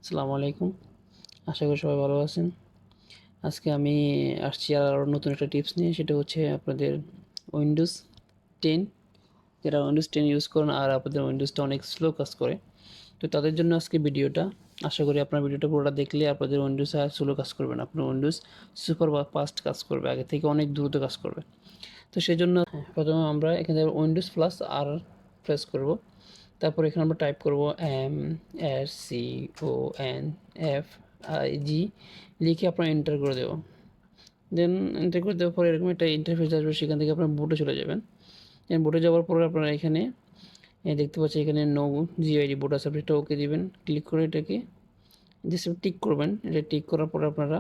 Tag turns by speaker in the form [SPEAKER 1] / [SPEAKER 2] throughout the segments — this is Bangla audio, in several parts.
[SPEAKER 1] আসসালামু আলাইকুম। আশা করি সবাই ভালো আছেন। আজকে আমি আসছি আরও নতুন একটা টিপস নিয়ে, সেটা হচ্ছে আপনাদের উইন্ডোজ 10, যারা উইন্ডোজ 10 ইউজ করেন আর আপনাদের উইন্ডোজটা অনেক স্লো কাজ করে, তো তাদের জন্য আজকে ভিডিওটা। আশা করি আপনার ভিডিওটা পুরোটা দেখলে আপনাদের উইন্ডোজ আর স্লো কাজ করবে না, আপনার উইন্ডোজ সুপার বা ফাস্ট কাজ করবে, আগে থেকে অনেক দ্রুত কাজ করবে। তো সেজন্য প্রথমে আমরা এখানে উইন্ডোজ প্লাস আর প্রেস করব। তারপর এখানে আমরা টাইপ করব MSCONFIG লিখে আপনার এন্টার করে দেবো। দেন এন্টার করে দেওয়ার পরে এরকম একটা ইন্টারফেস আসবে, সেখান থেকে আপনার বুটে চলে যাবেন। বুটে যাওয়ার পরে আপনারা এখানে দেখতে পাচ্ছেন এখানে নো জিআইডি বুট আছে, আপনি এটা ওকে দিবেন। ক্লিক করে এটাকে জাস্ট টিক করবেন। এটা টিক করার পরে আপনারা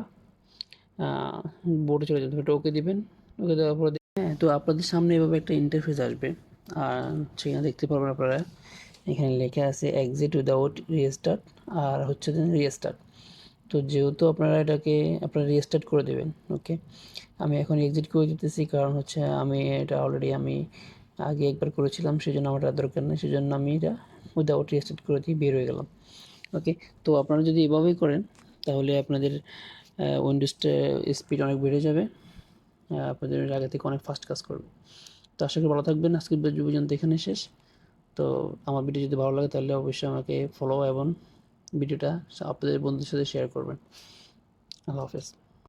[SPEAKER 1] বোর্ডে চলে যাবেন, এটা ওকে দিবেন। ওকে দেওয়ার পরে হ্যাঁ, তো আপনাদের সামনে এভাবে একটা ইন্টারফেস আসবে, আর সেখানে দেখতে পারবেন আপনারা এখানে লেখা আছে এক্সিট উইদাউট রিস্টার্ট আর হচ্ছে রিস্টার্ট। তো যেহেতু আপনারা এটাকে আপনারা রিস্টার্ট করে দেবেন। ওকে, আমি এখন এক্সিট করে দিতেছি, কারণ হচ্ছে আমি এটা অলরেডি আমি আগে একবার করেছিলাম, সেই জন্য আমার আর দরকার নেই, সেই জন্য আমি এটা উইদাউট রিস্টার্ট করে দিয়ে বের হয়ে গেলাম। ওকে, তো আপনারা যদি এভাবেই করেন তাহলে আপনাদের উইন্ডোজটা স্পিড অনেক বেড়ে যাবে, আপনাদের আগে থেকে অনেক ফাস্ট কাজ করবে। তো আশা করি ভালো থাকবেন। আজকের ভিডিও পর্যন্ত এখানে শেষ। তো আমার ভিডিও যদি ভালো লাগে তাহলে অবশ্যই আমাকে ফলো এবং ভিডিওটা আপনাদের বন্ধুদের সাথে শেয়ার করবেন। আল্লাহ হাফেজ।